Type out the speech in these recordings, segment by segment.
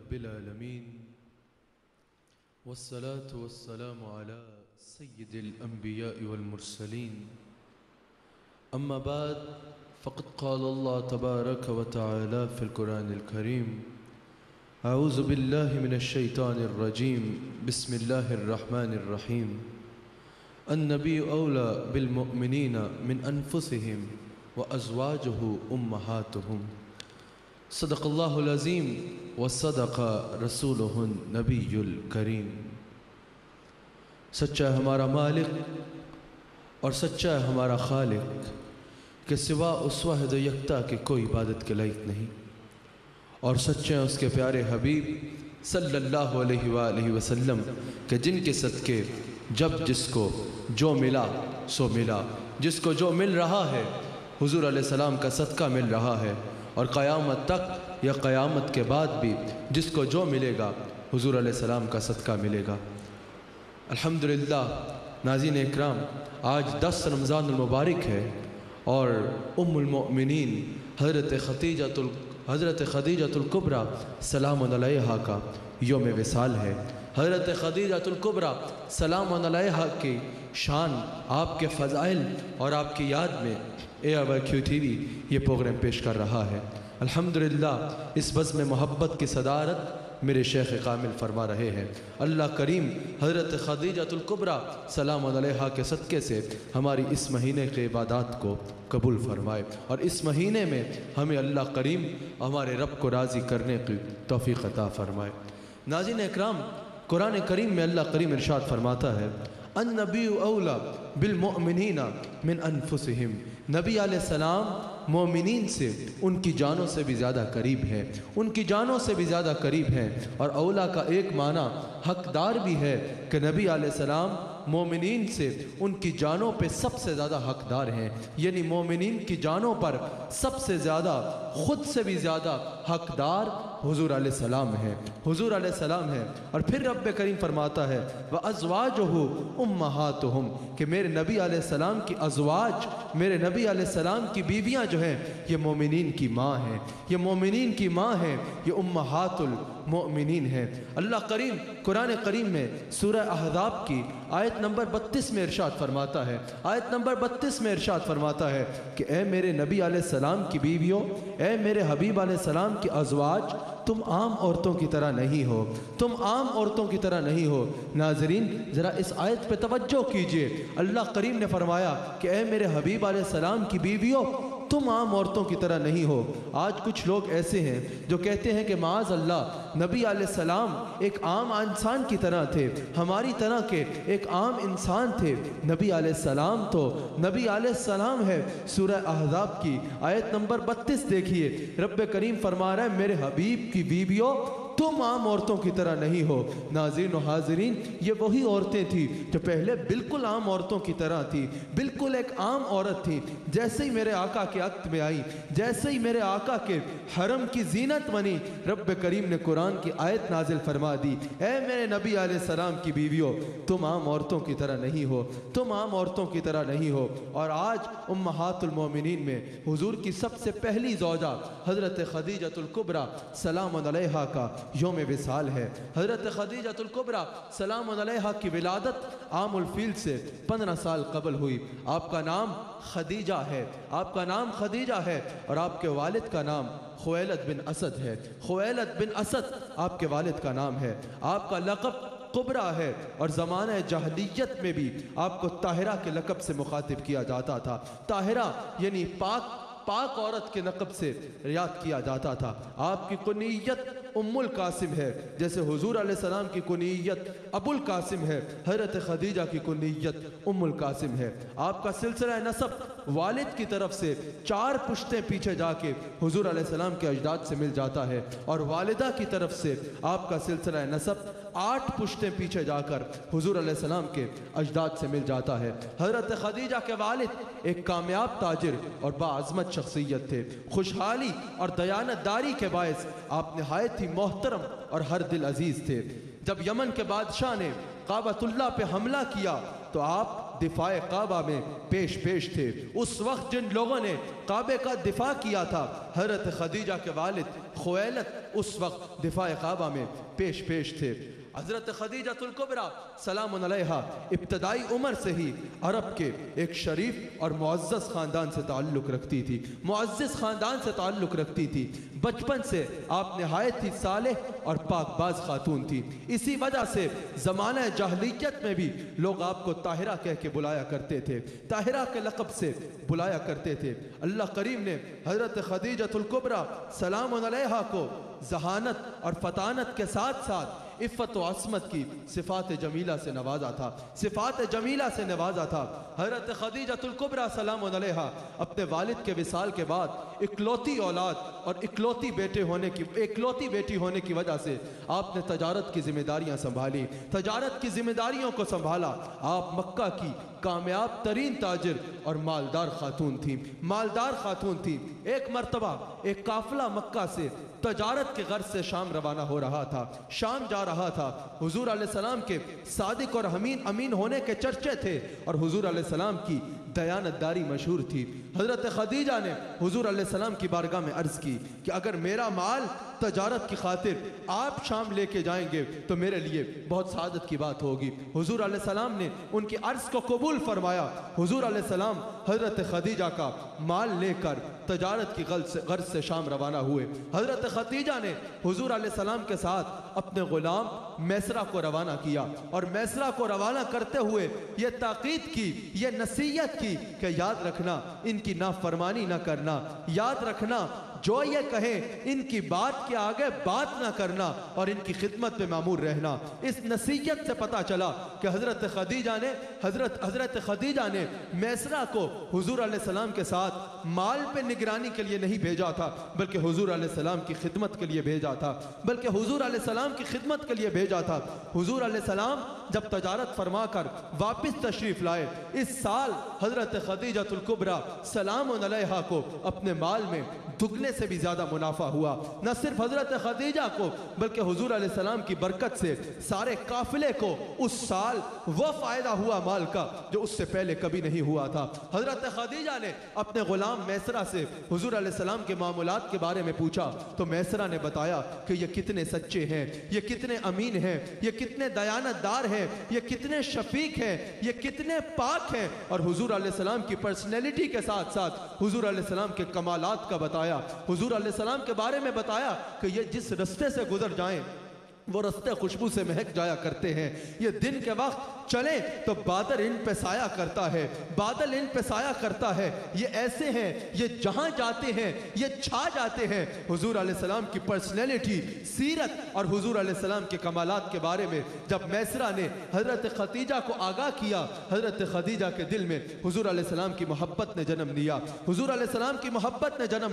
رب العالمين والصلاة والسلام على سيد الأنبياء والمرسلين أما بعد فقد قال الله تبارك وتعالى في القرآن الكريم أعوذ بالله من الشيطان الرجيم بسم الله الرحمن الرحيم النبي أولى بالمؤمنين من أنفسهم وأزواجه أمهاتهم صدق الله العظيم وصدق رسوله النبي الكريم۔ سچا ہے ہمارا مالک اور سچا ہے ہمارا خالق کہ سوا اس واحد و یکتا کے کوئی عبادت کے لائق نہیں، اور سچے ہیں اس کے پیارے حبیب صلی اللہ علیہ وآلہ وسلم کہ جن کے صدقے جب جس کو جو ملا سو ملا، جس کو جو مل رہا ہے حضور علیہ السلام کا صدقہ مل رہا ہے، اور قیامت تک یا قیامت کے بعد بھی جس کو جو ملے گا حضور علیہ السلام کا صدقہ ملے گا۔ الحمدللہ ناظرین اکرام، آج 10 رمضان المبارک ہے اور ام المؤمنین حضرت خدیجہ الکبریٰ سلام علیہا کا یوم وصال ہے۔ حضرت خدیجہ الکبریٰ سلام علیہا کی شان، آپ کے فضائل اور آپ کی یاد میں ARYQ TV یہ پروگرام پیش کر رہا ہے۔ الحمدللہ اس بزم محبت کی صدارت میرے شیخ کامل فرما رہے ہیں۔ اللہ کریم حضرت خدیجہ الکبریٰ سلام علیہا کے صدقے سے ہماری اس مہینے کے عبادات کو قبول فرمائے، اور اس مہینے میں ہمیں اللہ کریم ہمارے رب کو راضی کرنے کی توفیق عطا فرمائے۔ ناظرین اکرام، قرآن کریم میں اللہ کریم ارشاد فرماتا ہے النبی اولا بالمؤمنین من انفسہم، نبی علیہ السلام مومنین سے ان کی جانوں سے بھی زیادہ قریب ہیں، ان کی جانوں سے بھی زیادہ قریب ہیں۔ اور اولا کا ایک معنی حقدار بھی ہے کہ نبی علیہ السلام مومنین سے ان کی جانوں پہ سب سے زیادہ حقدار ہیں، یعنی مومنین کی جانوں پر سب سے زیادہ، خود سے بھی زیادہ حقدار حضور علیہ السلام ہیں، حضور علیہ السلام ہیں۔ اور پھر رب کریم فرماتا ہے وَأَزْوَاجُهُ أُمَّهَاتُهُمْ کہ میرے نبی علیہ السلام کی ازواج، میرے نبی علیہ السلام کی بیویاں جو ہیں یہ مومنین کی ماں ہیں، یہ مومنین کی ماں ہیں، یہ امہات المؤمنین ہیں۔ اللہ کریم قرآن کریم میں سورہ احزاب کی آیت نمبر 32 میں ارشاد فرماتا ہے، آیت نمبر 32 میں ارشاد فرماتا ہے کہ اے میرے نبی علیہ السلام کی بیویوں، اے میرے حبیب علیہ السلام کی ازواج، تم عام عورتوں کی طرح نہیں ہو، تم عام عورتوں کی طرح نہیں ہو۔ ناظرین ذرا اس آیت پہ توجہ کیجئے، اللہ کریم نے فرمایا کہ اے میرے حبیب علیہ السلام کی بیویوں، تم عام عورتوں کی طرح نہیں ہو۔ آج کچھ لوگ ایسے ہیں جو کہتے ہیں کہ معاذ اللہ نبی علیہ السلام ایک عام انسان کی طرح تھے، ہماری طرح کے ایک عام انسان تھے۔ نبی علیہ السلام تو نبی علیہ السلام ہے۔ سورہ احزاب کی آیت نمبر 32 دیکھیے، رب کریم فرما رہا ہے میرے حبیب کی بیویوں تم عام عورتوں کی طرح نہیں ہو۔ ناظرین و حاضرین، یہ وہی عورتیں تھیں جو پہلے بالکل عام عورتوں کی طرح تھی، بالکل ایک عام عورت تھی۔ جیسے ہی میرے آقا کے عقد میں آئی، جیسے ہی میرے آقا کے حرم کی زینت بنی، رب کریم نے قرآن کی آیت نازل فرما دی، اے میرے نبی علیہ السلام کی بیویوں تم عام عورتوں کی طرح نہیں ہو، تم عام عورتوں کی طرح نہیں ہو۔ اور آج امہات المومنین میں حضور کی سب سے پہلی زوجہ حضرت خدیجہ الکبریٰ سلام علیہا کا یوم وصال ہے۔ حضرت خدیجہ الکبریٰ سلام علیہا کی ولادت عام الفیل سے 15 سال قبل ہوئی۔ آپ کا نام خدیجہ ہے، آپ کا نام خدیجہ ہے، اور آپ کے والد کا نام خویلد بن اسد ہے۔ خویلد بن اسد آپ کے والد کا نام ہے۔ آپ کا لقب کبریٰ ہے، اور زمانہ جاہلیت میں بھی آپ کو طاہرہ کے لقب سے مخاطب کیا جاتا تھا۔ طاہرہ یعنی پاک عورت کے لقب سے یاد کیا جاتا تھا۔ آپ کی کنیت ام القاسم ہے، جیسے حضور علیہ السلام کی کنیت ابو القاسم ہے، حضرت خدیجہ کی کنیت ام القاسم ہے۔ آپ کا سلسلہ نسب والد کی طرف سے 4 پشتیں پیچھے جا کے حضور علیہ السلام کے اجداد سے مل جاتا ہے، اور والدہ کی طرف سے آپ کا سلسلہ نسب 8 پشتیں پیچھے جا کر حضور علیہ السلام کے اجداد سے مل جاتا ہے۔ حضرت خدیجہ کے والد ایک کامیاب تاجر اور باعظمت شخصیت تھے۔ خوشحالی اور دیانتداری کے باعث آپ نہایت ہی محترم اور ہر دل عزیز تھے۔ جب یمن کے بادشاہ نے کعبۃ اللہ پہ حملہ کیا تو آپ دفاع کعبہ میں پیش تھے۔ اس وقت جن لوگوں نے کعبے کا دفاع کیا تھا، حضرت خدیجہ کے والد خویلد اس وقت دفاع کعبہ میں پیش تھے۔ حضرت خدیجہ الکبریٰ سلام علیہا ابتدائی عمر سے ہی عرب کے ایک شریف اور معزز خاندان سے تعلق رکھتی تھی، معزز خاندان سے تعلق رکھتی تھی۔ بچپن سے آپ نہایت ہی صالح اور پاک باز خاتون تھی۔ اسی وجہ سے زمانہ جاہلیت میں بھی لوگ آپ کو طاہرہ کہہ کے بلایا کرتے تھے، طاہرہ کے لقب سے بلایا کرتے تھے۔ اللہ کریم نے حضرت خدیجہ الکبریٰ سلام علیہا کو ذہانت اور فطانت کے ساتھ ساتھ عفت و عصمت کی صفات جمیلہ سے نوازا تھا، صفات جمیلہ سے نوازا تھا۔ حضرت خدیجہ الکبریٰ سلام علیہا اپنے والد کے وصال کے بعد اکلوتی اولاد اور اکلوتی بیٹی ہونے کی وجہ سے آپ نے تجارت کی ذمہ داریاں سنبھالی، تجارت کی ذمہ داریوں کو سنبھالا۔ آپ مکہ کی کامیاب ترین تاجر اور مالدار خاتون تھیں۔ ایک مرتبہ ایک قافلہ مکہ سے تجارت کے غرض سے شام روانہ ہو رہا تھا، شام جا رہا تھا۔ حضور علیہ السلام کے صادق اور امین ہونے کے چرچے تھے اور حضور علیہ السلام کی دیانتداری مشہور تھی۔ حضرت خدیجہ نے حضور علیہ السلام کی بارگاہ میں عرض کی کہ اگر میرا مال تجارت کی خاطر آپ شام لے کے جائیں گے تو میرے لیے بہت سعادت کی بات ہوگی۔ حضور علیہ السلام نے ان کی عرض کو قبول فرمایا۔ حضور علیہ السلام حضرت خدیجہ کا مال لے کر تجارت کی غرض سے شام روانہ ہوئے۔ حضرت خدیجہ نے حضور علیہ السلام کے ساتھ اپنے غلام میسرہ کو روانہ کیا اور میسرہ کو روانہ کرتے ہوئے یہ تاکید کی، یہ نصیحت کی کہ یاد رکھنا ان کی نافرمانی نہ کرنا، یاد رکھنا جو یہ کہیں ان کی بات کے آگے بات نہ کرنا اور ان کی خدمت میں مامور رہنا۔ اس نصیحت سے پتہ چلا کہ حضرت خدیجہ نے میسرہ کو حضور علیہ السلام کے ساتھ مال پہ نگرانی کے لیے نہیں بھیجا تھا بلکہ حضور علیہ السلام کی خدمت کے لیے بھیجا تھا۔ حضور علیہ السلام جب تجارت فرما کر واپس تشریف لائے، اس سال حضرت خدیجہ الکبریٰ سلام علیہا کو اپنے مال میں دگنے سے بھی زیادہ منافع ہوا۔ نہ صرف حضرت خدیجہ کو بلکہ حضور علیہ السلام کی برکت سے سارے قافلے کو اس سال وہ فائدہ ہوا مال کا جو اس سے پہلے کبھی نہیں ہوا تھا۔ حضرت خدیجہ نے اپنے غلام میسرہ سے حضور علیہ السلام کے معاملات کے بارے میں پوچھا تو میسرہ نے بتایا کہ یہ کتنے سچے ہیں، یہ کتنے امین ہیں، یہ کتنے دیانتدار ہیں، یہ کتنے شفیق ہیں، یہ کتنے پاک ہیں، اور حضور علیہ السلام کی پرسنالٹی کے ساتھ ساتھ حضور علیہ السلام کے کمالات کا بتایا۔ حضور علیہ السلام کے بارے میں بتایا کہ یہ جس رستے سے گزر جائیں وہ رستے خوشبو سے مہک جایا کرتے ہیں، یہ دن کے وقت چلیں تو بادل ان پہ سایہ کرتا ہے، یہ ایسے ہیں، یہ جہاں جاتے ہیں یہ چھا جاتے ہیں۔ حضور علیہ السلام کی پرسنالٹی، سیرت اور حضور علیہ السلام کے کمالات کے بارے میں جب میسرہ نے حضرت خدیجہ کو آگاہ کیا، حضرت خدیجہ کے دل میں حضور علیہ السلام کی محبت نے جنم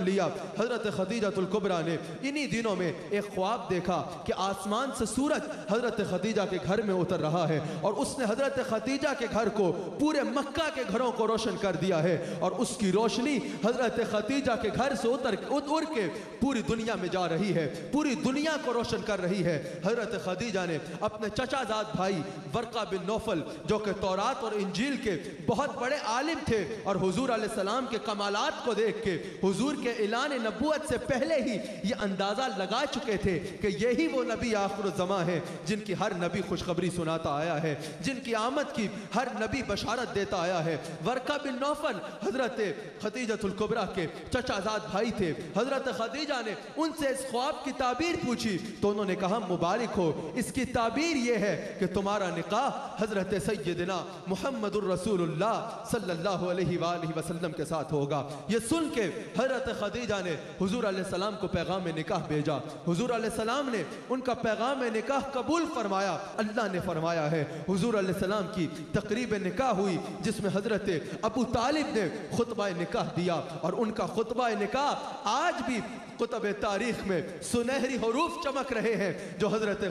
لیا، حضرت خدیجہ الکبریٰ نے انہی دنوں میں ایک خواب دیکھا کہ آسمان سے سورج حضرت خدیجہ کے گھر میں اتر رہا ہے اور اس نے حضرت خدیجہ کے گھر کو، پورے مکہ کے گھروں کو روشن کر دیا ہے، اور اس کی روشنی حضرت خدیجہ کے گھر سے اڑ کے پوری دنیا میں جا رہی ہے، پوری دنیا کو روشن کر رہی ہے۔ حضرت خدیجہ نے اپنے چچا زاد بھائی ورقہ بن نوفل جو کہ تورات اور انجیل کے بہت بڑے عالم تھے اور حضور علیہ السلام کے کمالات کو دیکھ کے حضور کے اعلان نبوت سے پہلے ہی یہ اندازہ لگا چکے تھے کہ یہی وہ نبی آخر الزمان ہے جن کی ہر نبی خوشخبری سناتا آیا ہے، جن کی آمد کی ہر نبی بشارت دیتا آیا ہے۔ ورقہ بن نوفل حضرت خدیجہ الکبریٰ کے چچا زاد بھائی تھے۔ حضرت خدیجہ نے ان سے اس خواب کی تعبیر پوچھی تو انہوں نے کہا مبارک ہو، اس کی تعبیر یہ ہے کہ تمہارا نکاح حضرت سیدنا محمد الرسول اللہ صلی اللہ علیہ وآلہ وسلم کے ساتھ ہوگا۔ یہ سن کے حضرت خدیجہ نے حضور علیہ السلام کو پیغام نکاح بھیجا، حضور علیہ السلام نے ان کا پیغام نکاح قبول فرمایا۔ اللہ نے فرمایا ہے حضور علیہ السلام کی تقریب نکاح ہوئی جس میں حضرت ابو طالب نے خطبہ نکاح دیا، اور ان کا خطبہ نکاح آج بھی کتب تاریخ میں سنہری حروف چمک رہے ہیں جو حضرت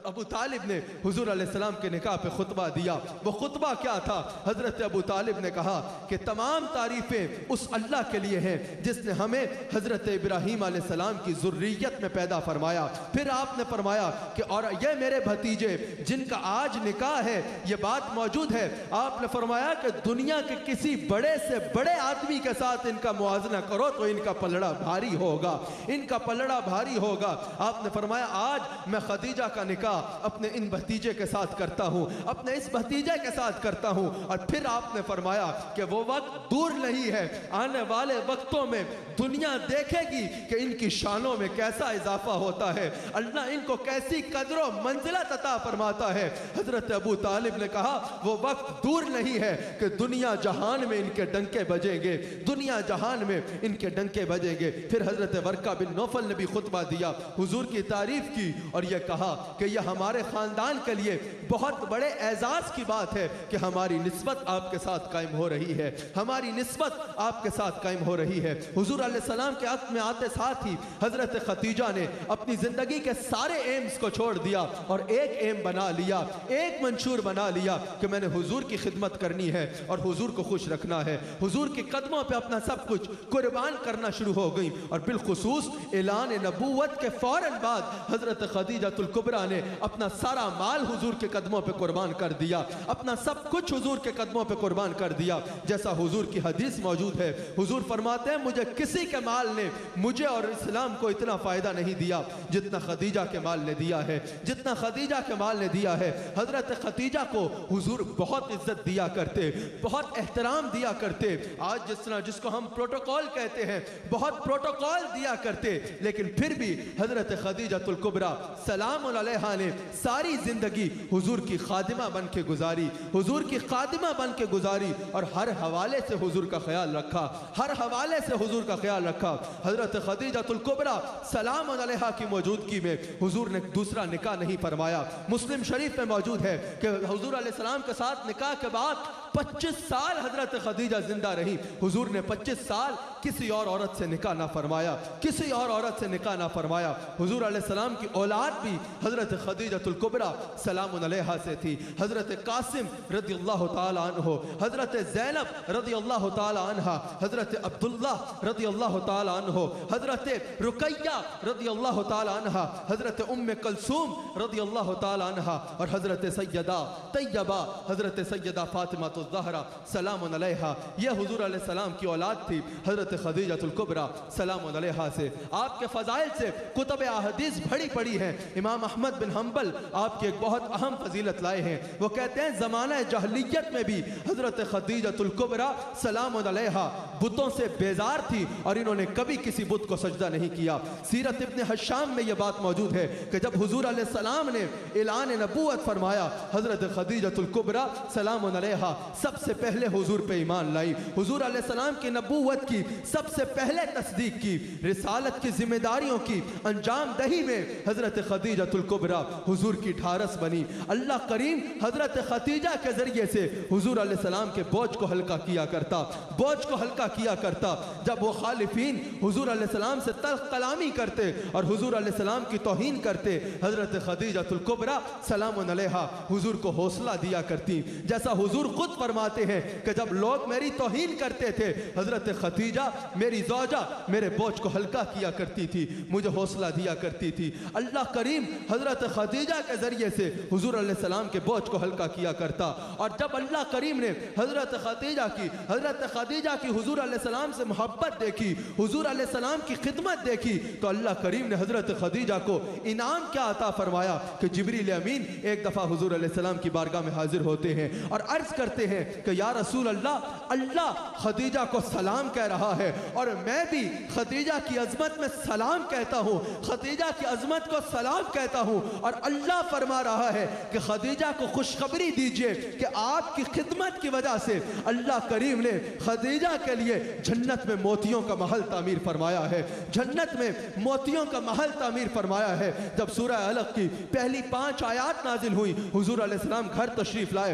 ابو طالب نے حضور علیہ السلام کے نکاح پہ خطبہ دیا۔ وہ خطبہ کیا تھا؟ حضرت ابو طالب نے کہا کہ تمام تعریفیں اس اللہ کے لیے ہیں جس نے ہمیں حضرت ابراہیم علیہ السلام کی ذریت میں پیدا فرمایا۔ پھر آپ نے فرمایا کہ اور یہ میرے بھتیجے جن کا آج نکاح ہے، یہ بات موجود ہے، آپ نے فرمایا کہ دنیا کے کسی بڑے سے بڑے آدمی کے ساتھ ان کا موازنہ کرو تو ان کا پلڑا بھاری ہوگا، ان کا پلڑا بھاری ہوگا۔ آپ نے فرمایا آج میں خدیجہ کا نکاح اپنے ان بھتیجے کے ساتھ کرتا ہوں، اپنے اس بھتیجے کے ساتھ کرتا ہوں۔ اور پھر آپ نے فرمایا کہ وہ وقت دور نہیں ہے، آنے والے وقتوں میں دنیا دیکھے گی کہ ان کی شانوں میں کیسا اضافہ ہوتا ہے، اللہ ان کو کیسی قدر و منزلت عطا فرماتا ہے۔ حضرت ابو طالب نے کہا وہ وقت دور نہیں ہے کہ دنیا جہان میں ان کے ڈنکے بجیں گے، دنیا جہان میں ان کے ڈنکے بجیں گے۔ پھر حضرت ورقہ بن نوفل نے بھی خطبہ دیا، حضور کی تعریف کی اور یہ کہا کہ یہ ہمارے خاندان کے لیے بہت بڑے اعزاز کی بات ہے کہ ہماری نسبت آپ کے ساتھ قائم ہو رہی ہے، ہماری نسبت آپ کے ساتھ قائم ہو رہی ہے۔ حضور علیہ السلام کے عقد میں آتے ساتھ ہی حضرت خدیجہ نے اپنی زندگی کے سارے ایمز کو چھوڑ دیا اور ایک ایم بنا لیا، ایک منشور بنا لیا کہ میں نے حضور کی خدمت کرنی ہے اور حضور کو خوش رکھنا ہے۔ حضور کے قدموں پہ اپنا سب کچھ قربان کرنا شروع ہو گئی، اور بالخصوص اعلان نبوت کے فوراً بعد حضرت خدیجہ الکبریٰ نے اپنا سارا مال حضور کے قدموں پہ قربان کر دیا، اپنا سب کچھ حضور کے قدموں پہ قربان کر دیا۔ جیسا حضور کی حدیث موجود ہے، حضور فرماتے ہیں مجھے کسی کے مال نے مجھے اور اسلام کو اتنا فائدہ نہیں دیا جتنا خدیجہ کے مال نے دیا ہے، جتنا خدیجہ کے مال نے دیا ہے۔ حضرت خدیجہ کو حضور بہت عزت دیا کرتے، بہت احترام دیا کرتے۔ آج جس طرح جس کو ہم پروٹوکول کہتے ہیں، بہت پروٹوکول دیا کرتے، لیکن پھر بھی حضرت خدیجہ الکبریٰ سلام علیہا نے ساری زندگی حضور کی خادمہ بن کے گزاری، حضور کی خادمہ بن کے گزاری، اور ہر حوالے سے حضور کا خیال رکھا، ہر حوالے سے حضور کا خیال رکھا۔ حضرت خدیجہ الکبریٰ سلام علیہا کی موجودگی میں حضور نے دوسرا نکاح نہیں فرمایا۔ مسلم شریف میں موجود ہے کہ حضور علیہ السلام کے ساتھ نکاح کے بعد 25 سال حضرت خدیجہ زندہ رہی۔ حضور نے 25 سال کسی اور عورت سے نکاح نہ فرمایا، کسی اور عورت سے نکاح نہ فرمایا۔ حضور علیہ السلام کی اولاد بھی حضرت خدیجہ الکبریٰ سلام علیہا سے تھی۔ حضرت قاسم رضی اللہ تعالی عنہ، حضرت زینب رضی اللہ تعالی عنہ، حضرت عبداللہ رضی اللہ تعالی عنہ، حضرت رقیہ رضی اللہ تعالی عنہ، حضرت ام کلثوم رضی اللہ تعالی عنہ، اور حضرت سیدہ طیبہ حضرت سیدہ فاطمہ الزہرا سلام علیہا، یہ حضور علیہ السلام کی اولاد تھی حضرت خدیجہ الکبریٰ سلام علیہا سے۔ آپ کے فضائل سے کتب احادیث بھری پڑی ہیں۔ امام احمد بن حنبل آپ کی ایک بہت اہم فضیلت لائے ہیں، وہ کہتے ہیں زمانہ جاہلیت میں بھی حضرت خدیجہ الکبریٰ سلام علیہا بتوں سے بیزار تھی اور انہوں نے کبھی کسی بت کو سجدہ نہیں کیا۔ سیرت ابن حشام میں یہ بات موجود ہے کہ جب حضور علیہ السلام نے اعلان نبوت فرمایا، حضرت خدیجہ الکبریٰ سلام علیہا سب سے پہلے حضور پہ ایمان لائی، حضور علیہ السلام کی نبوت کی سب سے پہلے تصدیق کی، رسالت کی ذمہ داریوں کی انجام دہی میں حضرت خدیجہ الکبریٰ حضور کی ڈھارس بنی۔ اللہ کریم حضرت خدیجہ کے ذریعے سے حضور علیہ السلام کے بوجھ کو ہلکا کیا کرتا، بوجھ کو ہلکا کیا کرتا۔ جب وہ خالفین حضور علیہ السلام سے تلخ کلامی کرتے اور حضور علیہ السلام کی توہین کرتے، حضرت خدیجہ الکبریٰ سلام علیہا حضور کو حوصلہ دیا کرتی۔ جیسا حضور خود فرماتے ہیں کہ جب لوگ میری توہین کرتے تھے، حضرت خدیجہ میری زوجہ میرے بوجھ کو ہلکا کیا کرتی تھی، مجھے حوصلہ دیا کرتی تھی۔ اللہ کریم حضرت خدیجہ کے ذریعے سے حضور علیہ السلام کے بوجھ کو ہلکا کیا کرتا۔ اور جب اللہ کریم نے حضرت خدیجہ کی حضور علیہ السلام سے محبت دیکھی، حضور علیہ السلام کی خدمت دیکھی، تو اللہ کریم نے حضرت خدیجہ کو انعام کیا عطا فرمایا کہ جبریل امین ایک دفعہ حضور علیہ السلام کی بارگاہ میں حاضر ہوتے ہیں اور عرض کرتے ہیں کہ یا رسول اللہ، اللہ خدیجہ کو سلام کہہ رہا ہے اور میں بھی خدیجہ کی عظمت میں سلام کہتا ہوں، خدیجہ کی عظمت کو سلام کہتا ہوں، اور اللہ فرما رہا ہے کہ خدیجہ کو خوشخبری دیجئے کہ آپ کی خدمت کی وجہ سے اللہ کریم نے خدیجہ کے لیے جنت میں موتیوں کا محل تعمیر فرمایا ہے، جنت میں موتیوں کا محل تعمیر فرمایا ہے۔ جب سورہ علق کی پہلی 5 آیات نازل ہوئی، حضور علیہ السلام گھر تشریف لائے،